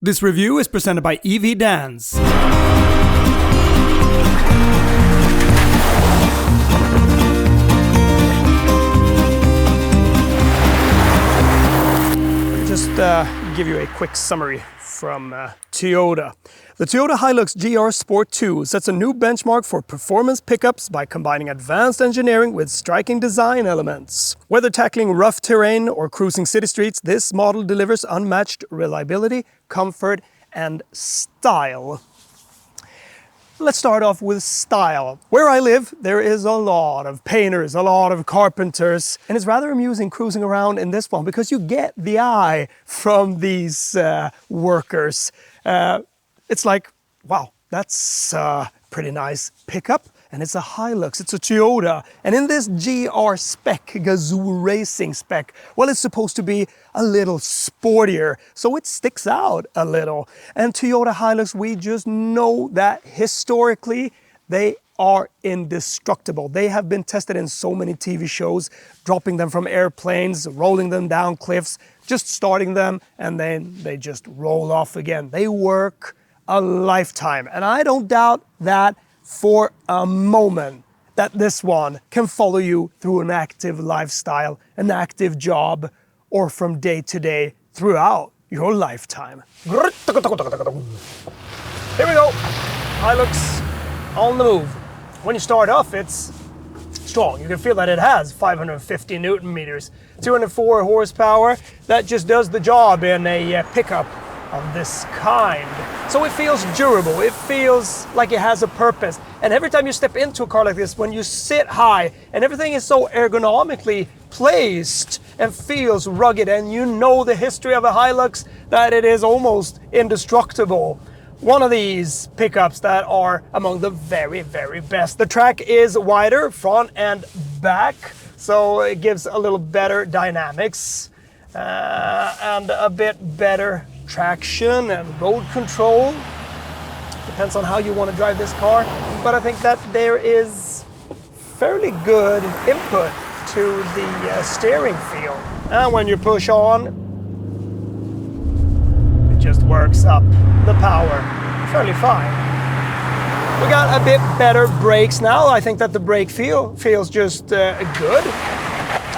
This review is presented by EVDANCE. Just give you a quick summary from Toyota. The Toyota Hilux GR Sport 2 sets a new benchmark for performance pickups by combining advanced engineering with striking design elements. Whether tackling rough terrain or cruising city streets, this model delivers unmatched reliability, comfort, and style. Let's start off with style. Where I live, there is a lot of painters, a lot of carpenters, and it's rather amusing cruising around in this one because you get the eye from these workers. It's like, wow, that's a pretty nice pickup, and it's a Hilux, it's a Toyota. And in this GR spec, Gazoo Racing spec, well, it's supposed to be a little sportier, so it sticks out a little. And Toyota Hilux, we just know that historically, they are indestructible. They have been tested in so many TV shows, dropping them from airplanes, rolling them down cliffs, just starting them, and then they just roll off again. They work a lifetime, and I don't doubt that for a moment that this one can follow you through an active lifestyle, an active job, or from day to day throughout your lifetime. Here we go, Hilux on the move. When you start off, it's strong. You can feel that it has 550 Newton meters, 204 horsepower. That just does the job in a pickup of this kind. So it feels durable, it feels like it has a purpose. And every time you step into a car like this, when you sit high and everything is so ergonomically placed and feels rugged, and you know the history of a Hilux, that it is almost indestructible. One of these pickups that are among the very, very best. The track is wider, front and back, so it gives a little better dynamics and a bit better traction and road control. Depends on how you want to drive this car, but I think that there is fairly good input to the steering feel. And when you push on, it just works up the power fairly fine. We got a bit better brakes now. I think that the brake feels just good.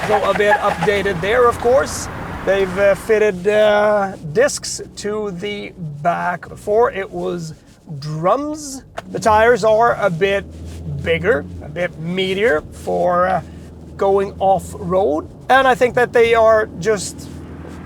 So a bit updated there, of course. They've fitted discs to the back. Before it was drums. The tires are a bit bigger, a bit meatier for going off-road. And I think that they are just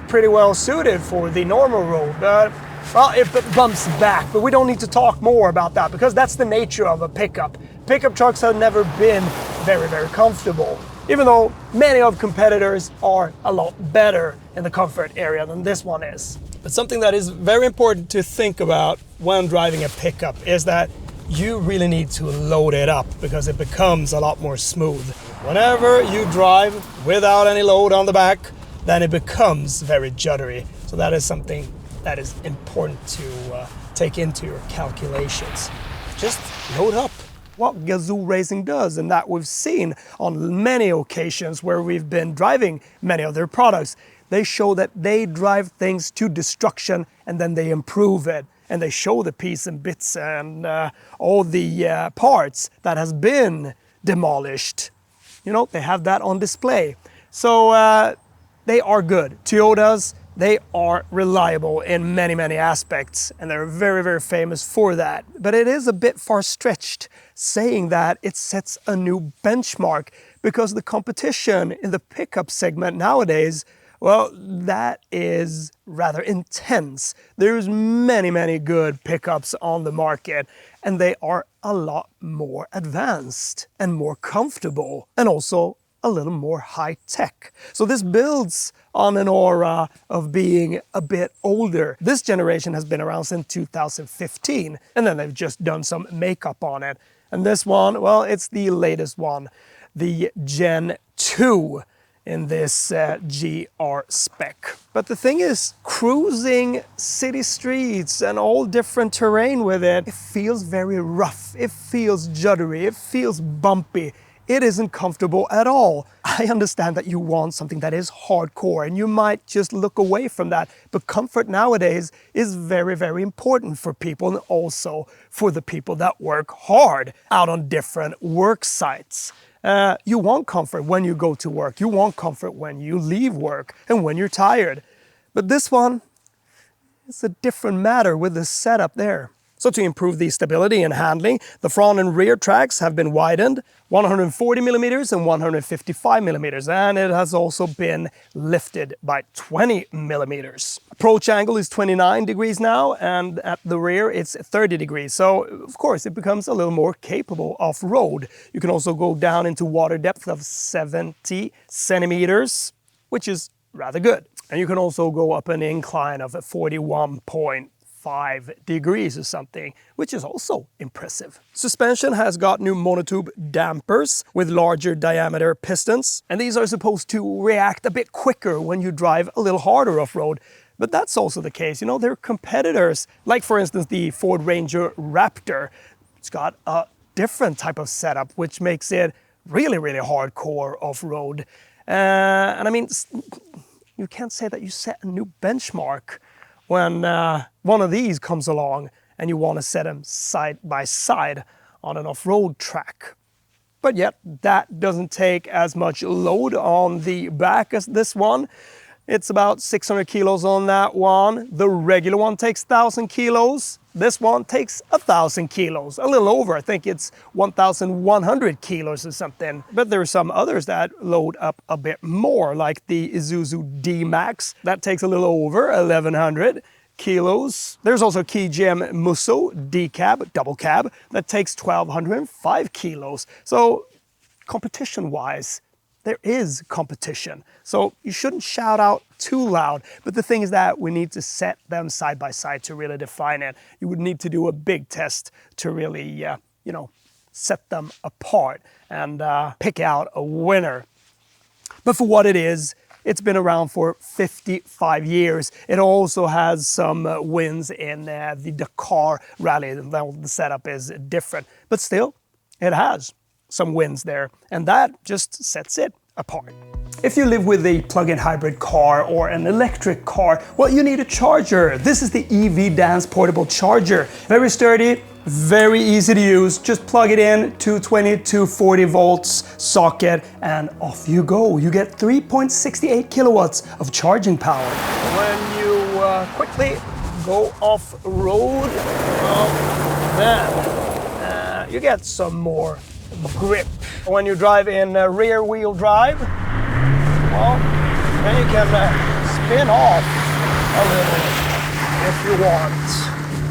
pretty well suited for the normal road. Well, it bumps back, but we don't need to talk more about that because that's the nature of a pickup. Pickup trucks have never been very, very comfortable, even though many of competitors are a lot better in the comfort area than this one is. But something that is very important to think about when driving a pickup is that you really need to load it up because it becomes a lot more smooth. Whenever you drive without any load on the back, then it becomes very juddery. So that is something that is important to take into your calculations. Just load up. What Gazoo Racing does, and that we've seen on many occasions where we've been driving many of their products, they show that they drive things to destruction and then they improve it. And they show the pieces and bits and all the parts that has been demolished. You know, they have that on display. So they are good. Toyotas, they are reliable in many, many aspects, and they're very, very famous for that. But it is a bit far-stretched saying that it sets a new benchmark because the competition in the pickup segment nowadays, well, that is rather intense. There's many, many good pickups on the market, and they are a lot more advanced and more comfortable, and also a little more high-tech. So this builds on an aura of being a bit older. This generation has been around since 2015, and then they've just done some makeup on it. And this one, well, it's the latest one, the Gen 2 in this GR spec. But the thing is, cruising city streets and all different terrain with it, it feels very rough, it feels juddery, it feels bumpy. it isn't comfortable at all. I understand that you want something that is hardcore and you might just look away from that, but comfort nowadays is very, very important for people, and also for the people that work hard out on different work sites. You want comfort when you go to work, you want comfort when you leave work and when you're tired. But this one, it's a different matter with the setup there. So to improve the stability and handling, the front and rear tracks have been widened 140 millimeters and 155 millimeters, and it has also been lifted by 20 millimeters. Approach angle is 29 degrees now, and at the rear it's 30 degrees. So of course it becomes a little more capable off-road. You can also go down into water depth of 70 centimeters, which is rather good. And you can also go up an incline of 41.5 degrees or something, which is also impressive. Suspension has got new monotube dampers with larger diameter pistons, and these are supposed to react a bit quicker when you drive a little harder off-road. But that's also the case. You know, there are competitors, like for instance the Ford Ranger Raptor. It's got a different type of setup, which makes it really, really hardcore off-road. And I mean, you can't say that you set a new benchmark when one of these comes along and you want to set them side by side on an off-road track. But yet that doesn't take as much load on the back as this one. It's about 600 kilos on that one. The regular one takes 1,000 kilos. This one takes 1,000 kilos, a little over. I think it's 1,100 kilos or something. But there are some others that load up a bit more, like the Isuzu D-Max. That takes a little over 1,100 kilos. There's also KGM Musso D-Cab, double cab, that takes 1,205 kilos. So competition-wise, there is competition. So you shouldn't shout out too loud. But the thing is that we need to set them side by side to really define it. You would need to do a big test to really, you know, set them apart and pick out a winner. But for what it is, it's been around for 55 years. It also has some wins in the Dakar rally. The setup is different, but still, it has some wins there, and that just sets it apart. If you live with a plug-in hybrid car or an electric car, well, you need a charger. This is the EVDANCE portable charger. Very sturdy, very easy to use. Just plug it in, 220, 240 volts socket, and off you go. You get 3.68 kilowatts of charging power. When you quickly go off-road, well, then you get some more grip. When you drive in rear-wheel drive, well, then you can spin off a little if you want.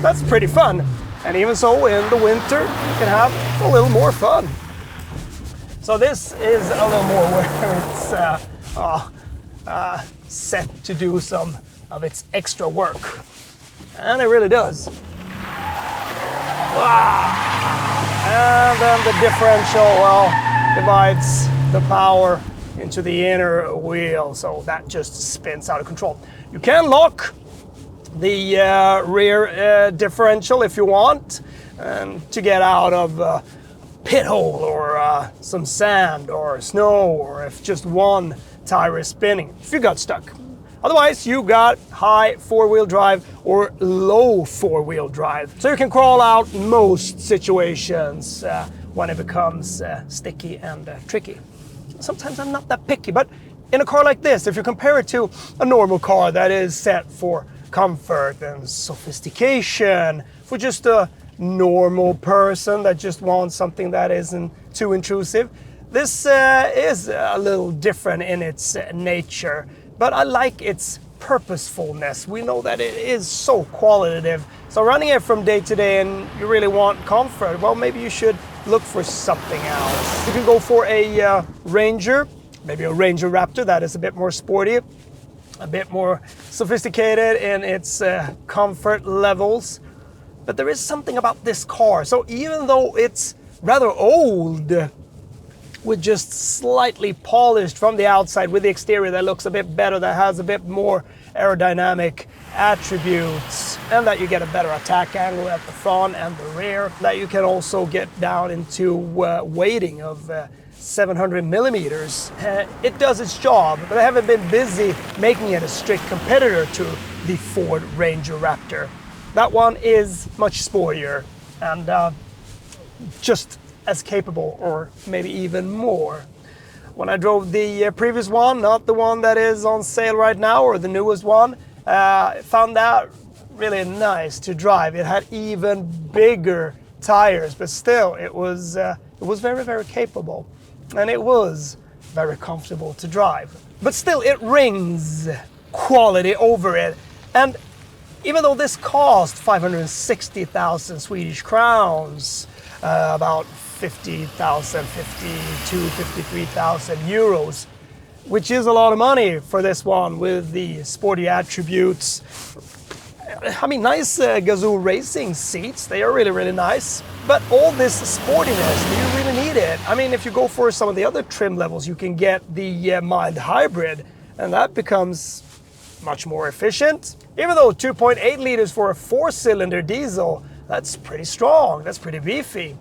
That's pretty fun. And even so, in the winter, you can have a little more fun. So this is a little more where it's set to do some of its extra work. And it really does. Wow. And then the differential, well, divides the power into the inner wheel, so that just spins out of control. You can lock the rear differential if you want, to get out of a pit hole or some sand or snow, or if just one tire is spinning, if you got stuck. Otherwise, you got high four-wheel drive or low four-wheel drive. So you can crawl out most situations when it becomes sticky and tricky. Sometimes I'm not that picky, but in a car like this, if you compare it to a normal car that is set for comfort and sophistication, for just a normal person that just wants something that isn't too intrusive, this is a little different in its nature. But I like its purposefulness. We know that it is so qualitative. So running it from day to day and you really want comfort, well, maybe you should look for something else. You can go for a Ranger, maybe a Ranger Raptor that is a bit more sporty, a bit more sophisticated in its comfort levels. But there is something about this car. So even though it's rather old, with just slightly polished from the outside, with the exterior that looks a bit better, that has a bit more aerodynamic attributes, and that you get a better attack angle at the front and the rear, that you can also get down into weighting of 700 millimeters. It does its job, but I haven't been busy making it a strict competitor to the Ford Ranger Raptor. That one is much sportier and just as capable, or maybe even more. When I drove the previous one, not the one that is on sale right now or the newest one, I found that really nice to drive. It had even bigger tires, but still it was very, very capable, and it was very comfortable to drive. But still, it rings quality over it. And even though this cost 560,000 Swedish crowns, about 50,000, 53,000 euros, which is a lot of money for this one with the sporty attributes. I mean, nice Gazoo Racing seats, they are really, really nice. But all this sportiness, do you really need it? I mean, if you go for some of the other trim levels, you can get the mild hybrid, and that becomes much more efficient. Even though 2.8 liters for a 4-cylinder diesel, that's pretty strong, that's pretty beefy.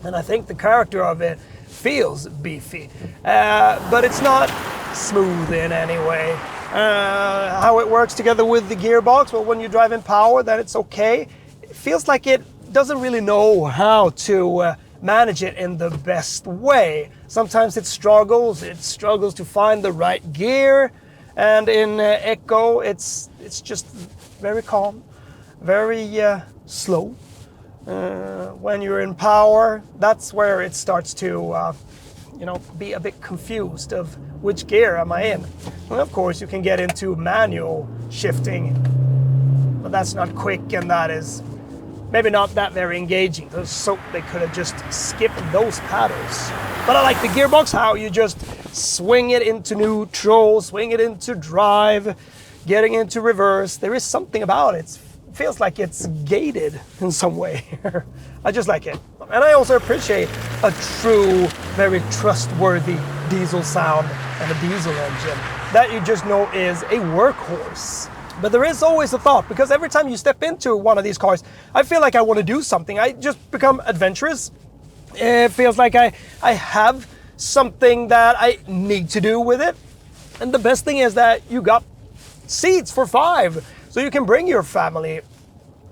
And I think the character of it feels beefy, but it's not smooth in any way. How it works together with the gearbox, well, when you drive in power, then it's okay. It feels like it doesn't really know how to manage it in the best way. Sometimes it struggles to find the right gear, and in Echo, it's just very calm, very slow. When you're in power, that's where it starts to be a bit confused of which gear am I in. Well, of course, you can get into manual shifting, but that's not quick, and that is maybe not that very engaging. So they could have just skipped those paddles. But I like the gearbox, how you just swing it into neutral, swing it into drive, getting into reverse. There is something about it. It feels like it's gated in some way. I just like it. And I also appreciate a true, very trustworthy diesel sound and a diesel engine that you just know is a workhorse. But there is always a thought, because every time you step into one of these cars, I feel like I want to do something. I just become adventurous. It feels like I have something that I need to do with it. And the best thing is that you got seats for 5. So you can bring your family.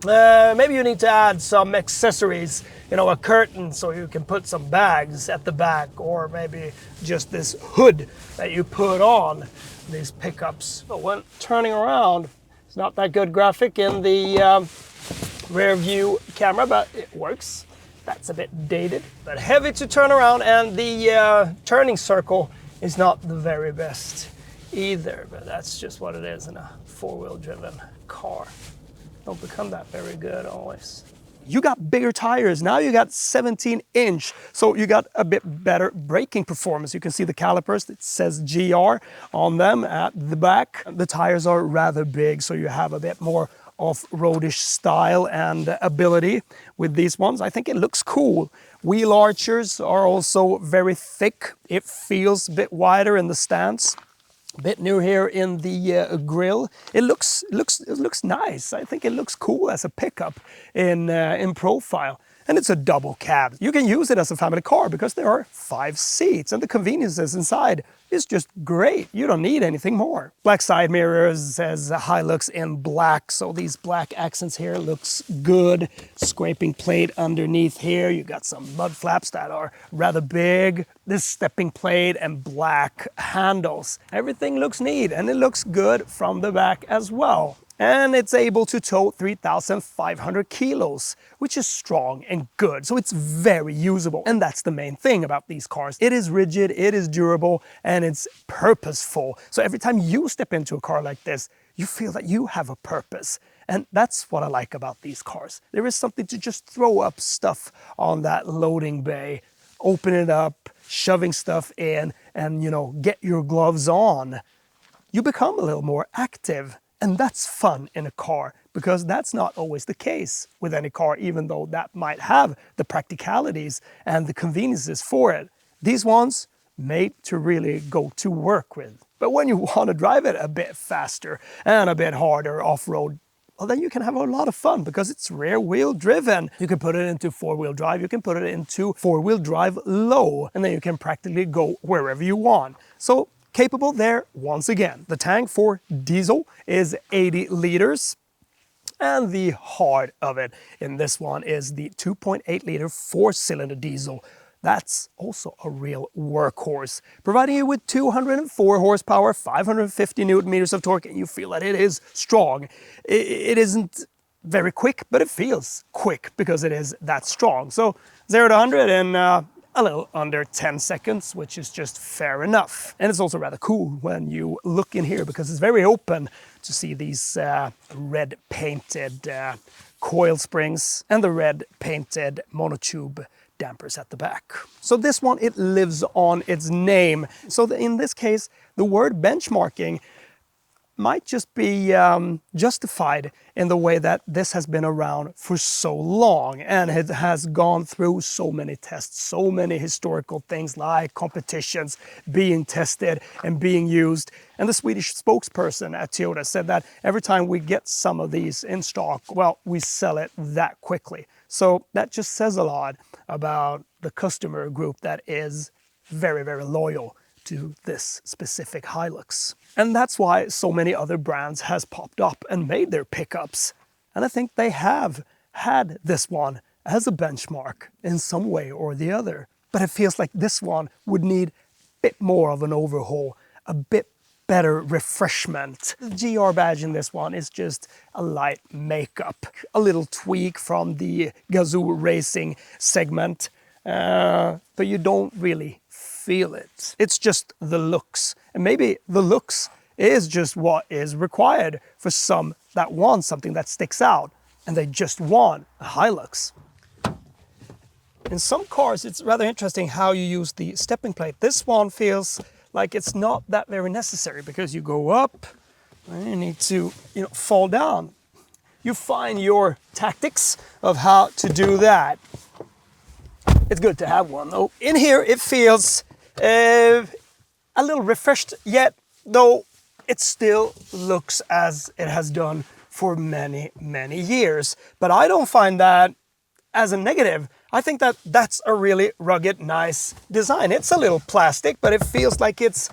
Maybe you need to add some accessories, a curtain so you can put some bags at the back, or maybe just this hood that you put on these pickups. But when turning around, it's not that good graphic in the rear view camera, but it works. That's a bit dated, but heavy to turn around, and the turning circle is not the very best either, but that's just what it is in a 4-wheel driven car. Don't become that very good always. You got bigger tires, now you got 17-inch, so you got a bit better braking performance. You can see the calipers, it says GR on them at the back. The tires are rather big, so you have a bit more off-roadish style and ability with these ones. I think it looks cool. Wheel archers are also very thick. It feels a bit wider in the stance. A bit new here in the grille. It looks nice. I think it looks cool as a pickup in profile. And it's a double cab. You can use it as a family car because there are 5 seats, and the conveniences inside is just great. You don't need anything more. Black side mirrors, says Hilux in black, so these black accents here looks good. Scraping plate underneath here. You got some mud flaps that are rather big. This stepping plate and black handles. Everything looks neat, and it looks good from the back as well. And it's able to tow 3,500 kilos, which is strong and good. So it's very usable. And that's the main thing about these cars. It is rigid, it is durable, and it's purposeful. So every time you step into a car like this, you feel that you have a purpose. And that's what I like about these cars. There is something to just throw up stuff on that loading bay, open it up, shoving stuff in, and get your gloves on. You become a little more active. And that's fun in a car, because that's not always the case with any car, even though that might have the practicalities and the conveniences for it. These ones made to really go to work with. But when you want to drive it a bit faster and a bit harder off-road, well, then you can have a lot of fun because it's rear wheel driven. You can put it into 4-wheel drive, you can put it into 4-wheel drive low, and then you can practically go wherever you want. So capable there once again. The tank for diesel is 80 liters. And the heart of it in this one is the 2.8 liter 4-cylinder diesel. That's also a real workhorse, providing you with 204 horsepower, 550 newton meters of torque, and you feel that it is strong. It isn't very quick, but it feels quick because it is that strong. So 0 to 100 in a little under 10 seconds, which is just fair enough. And it's also rather cool when you look in here because it's very open to see these red painted coil springs and the red painted monotube dampers at the back. So this one, it lives on its name. So in this case, the word benchmarking might just be justified in the way that this has been around for so long and it has gone through so many tests, so many historical things like competitions being tested and being used. And the Swedish spokesperson at Toyota said that every time we get some of these in stock, well, we sell it that quickly. So that just says a lot about the customer group that is very, very loyal to this specific Hilux. And that's why so many other brands has popped up and made their pickups. And I think they have had this one as a benchmark in some way or the other. But it feels like this one would need a bit more of an overhaul, a bit better refreshment. The GR badge in this one is just a light makeup, a little tweak from the Gazoo Racing segment, but you don't really feel it. It's just the looks. And maybe the looks is just what is required for some that want something that sticks out, and they just want a Hilux. In some cars, it's rather interesting how you use the stepping plate. This one feels like it's not that very necessary because you go up and you need to, fall down. You find your tactics of how to do that. It's good to have one though. In here it feels a little refreshed, yet though it still looks as it has done for many, many years. But I don't find that as a negative. I think that that's a really rugged, nice design. It's a little plastic, but it feels like it's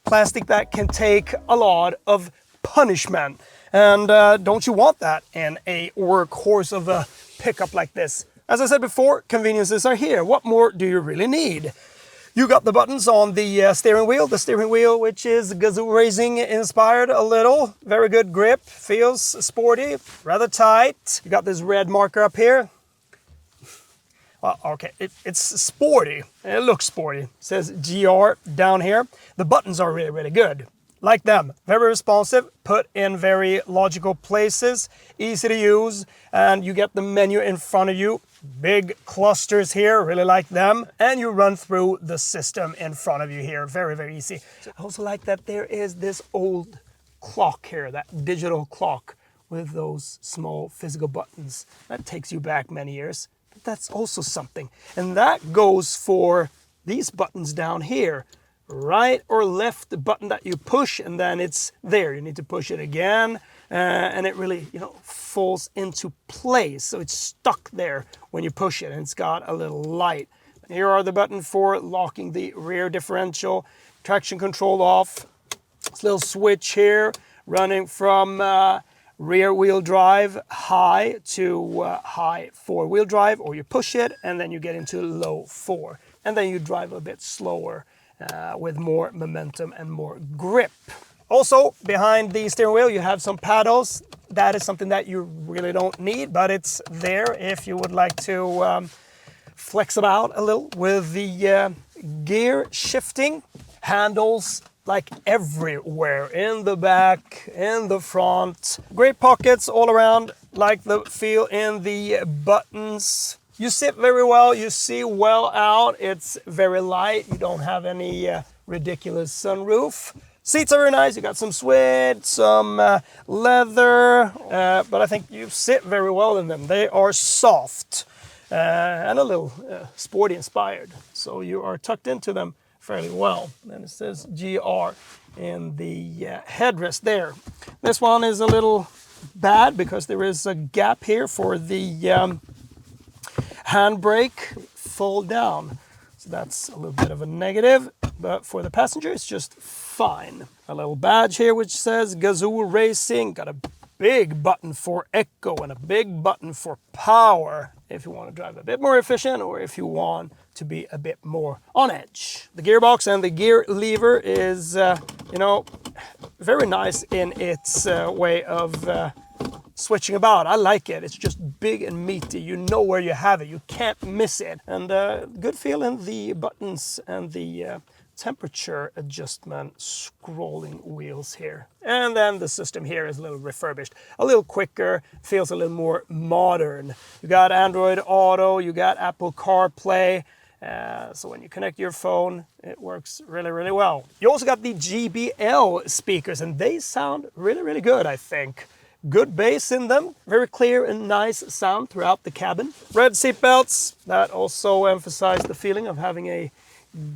plastic that can take a lot of punishment. And don't you want that in a workhorse of a pickup like this? As I said before, conveniences are here. What more do you really need? You got the buttons on the steering wheel, which is Gazoo Racing inspired a little. Very good grip, feels sporty, rather tight. You got this red marker up here. Well, okay, it's sporty. It looks sporty. It says GR down here. The buttons are really, really good. Like them, very responsive, put in very logical places, easy to use, and you get the menu in front of you. Big clusters here, really like them. And you run through the system in front of you here, very, very easy. I also like that there is this old clock here, that digital clock with those small physical buttons. That takes you back many years. But that's also something. And that goes for these buttons down here. Right or left button that you push, and then it's there. You need to push it again, and it really, falls into place. So it's stuck there when you push it, and it's got a little light. Here are the buttons for locking the rear differential, traction control off. This little switch here, running from rear wheel drive high to high 4-wheel drive, or you push it, and then you get into low 4, and then you drive a bit slower. With more momentum and more grip. Also, behind the steering wheel, you have some paddles. That is something that you really don't need, but it's there if you would like to flex it out a little with the gear shifting. Handles like everywhere, in the back, in the front. Great pockets all around, like the feel in the buttons. You sit very well, you see well out, it's very light, you don't have any ridiculous sunroof. Seats are very nice, you got some suede, some leather, but I think you sit very well in them. They are soft and a little sporty inspired, so you are tucked into them fairly well. And it says GR in the headrest there. This one is a little bad because there is a gap here for the handbrake fold down. So that's a little bit of a negative, but for the passenger, it's just fine. A little badge here which says Gazoo Racing. Got a big button for echo and a big button for power if you want to drive a bit more efficient or if you want to be a bit more on edge. The gearbox and the gear lever is, you know, very nice in its way of switching about. I like it. It's just big and meaty. You know where you have it. You can't miss it. And good feel in the buttons and the temperature adjustment scrolling wheels here. And then the system here is a little refurbished, a little quicker, feels a little more modern. You got Android Auto, you got Apple CarPlay, so when you connect your phone, it works really, really well. You also got the JBL speakers, and they sound really, really good, I think. Good bass in them, very clear and nice sound throughout the cabin. Red seat belts, that also emphasize the feeling of having a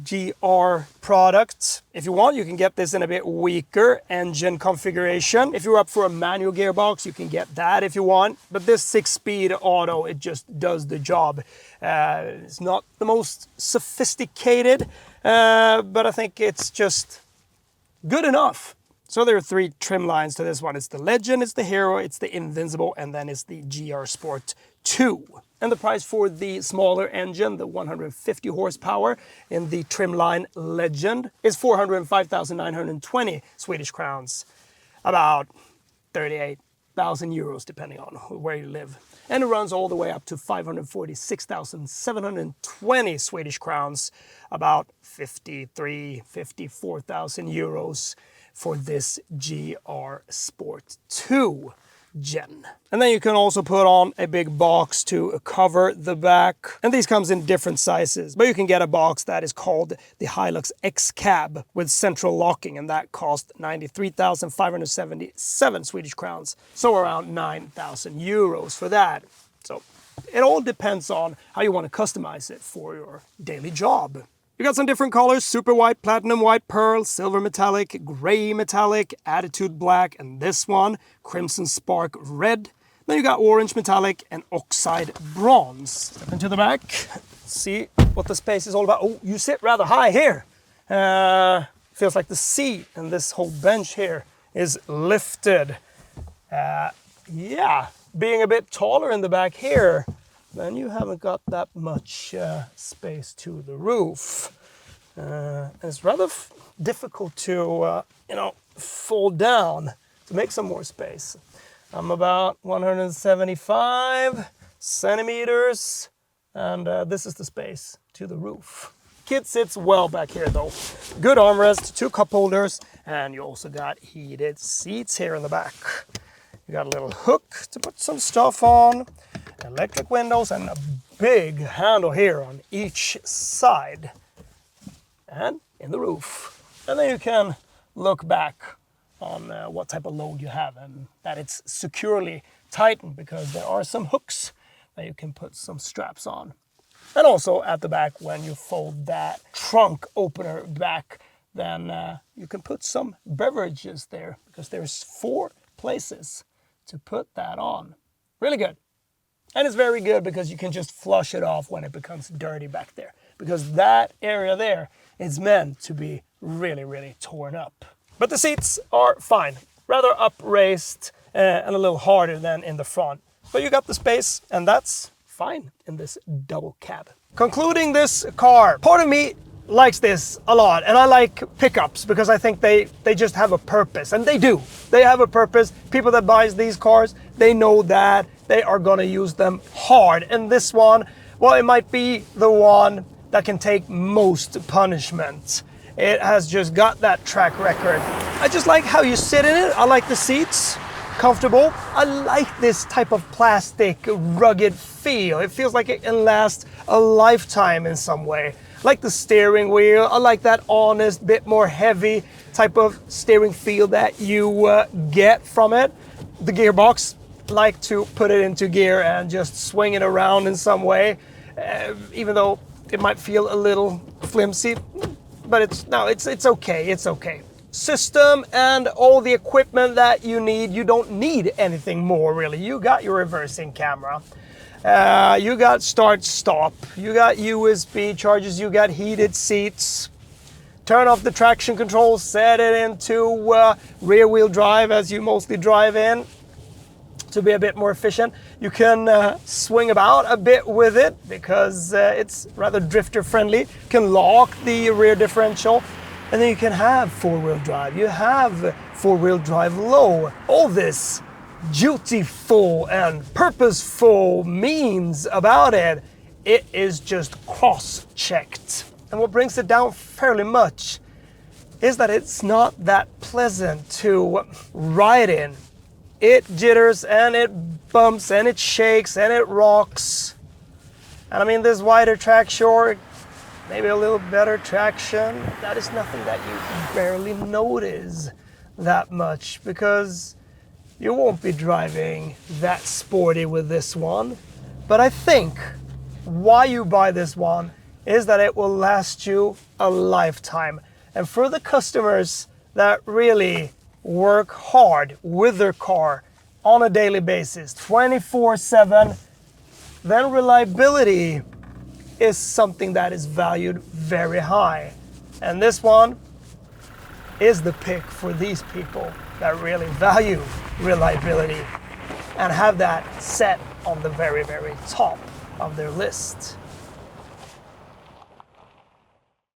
GR product. If you want, you can get this in a bit weaker engine configuration. If you're up for a manual gearbox, you can get that if you want. But this 6-speed auto, it just does the job. It's not the most sophisticated, but I think it's just good enough. So there are 3 trim lines to this one. It's the Legend, it's the Hero, it's the Invincible, and then it's the GR Sport 2. And the price for the smaller engine, the 150 horsepower in the trim line Legend, is 405,920 Swedish crowns, about 38,000 euros depending on where you live. And it runs all the way up to 546,720 Swedish crowns, about 54,000 euros for this GR Sport 2 Gen. And then you can also put on a big box to cover the back. And these comes in different sizes, but you can get a box that is called the Hilux X Cab with central locking, and that cost 93,577 Swedish crowns. So around 9,000 euros for that. So it all depends on how you want to customize it for your daily job. You got some different colors: super white, platinum white, pearl, silver metallic, gray metallic, attitude black, and this one, crimson spark red. Then you got orange metallic and oxide bronze. Step into the back, see what the space is all about. Oh, you sit rather high here. Feels like the seat and this whole bench here is lifted. Yeah, being a bit taller in the back here, then you haven't got that much space to the roof. It's rather difficult to, you know, fold down to make some more space. I'm about 175 centimeters, and this is the space to the roof. Kid sits well back here though. Good armrest, 2 cup holders, and you also got heated seats here in the back. You got a little hook to put some stuff on, electric windows, and a big handle here on each side and in the roof. And then you can look back on what type of load you have and that it's securely tightened, because there are some hooks that you can put some straps on. And also at the back, when you fold that trunk opener back, then you can put some beverages there, because there's 4 places to put that on. Really good. And it's very good because you can just flush it off when it becomes dirty back there, because that area there is meant to be really, really torn up. But the seats are fine, rather upraised and a little harder than in the front. But you got the space, and that's fine in this double cab. Concluding this car, part of me likes this a lot, and I like pickups because I think they just have a purpose, and they do. They have a purpose. People that buys these cars, they know that they are gonna use them hard. And this one, well, it might be the one that can take most punishment. It has just got that track record. I just like how you sit in it. I like the seats, comfortable. I like this type of plastic rugged feel. It feels like it can last a lifetime in some way. I like the steering wheel. I like that honest, bit more heavy type of steering feel that you get from it. The gearbox, like to put it into gear and just swing it around in some way, even though it might feel a little flimsy, but it's okay, it's okay. system and all the equipment that you need. You don't need anything more really. You got your reversing camera. You got start stop. You got USB chargers. You got heated seats. Turn off the traction control, set it into rear wheel drive as you mostly drive in to be a bit more efficient. You can swing about a bit with it because it's rather drifter friendly. You can lock the rear differential, and then you can have four-wheel drive. You have four-wheel drive low. All this dutiful and purposeful means about it, it is just cross-checked. And what brings it down fairly much is that it's not that pleasant to ride in. It jitters and it bumps and it shakes and it rocks. And I mean, this wider track, sure, maybe a little better traction. That is nothing that you barely notice that much because you won't be driving that sporty with this one. But I think why you buy this one is that it will last you a lifetime. And for the customers that really work hard with their car on a daily basis, 24/7, then reliability is something that is valued very high. And this one is the pick for these people that really value reliability and have that set on the very, very top of their list.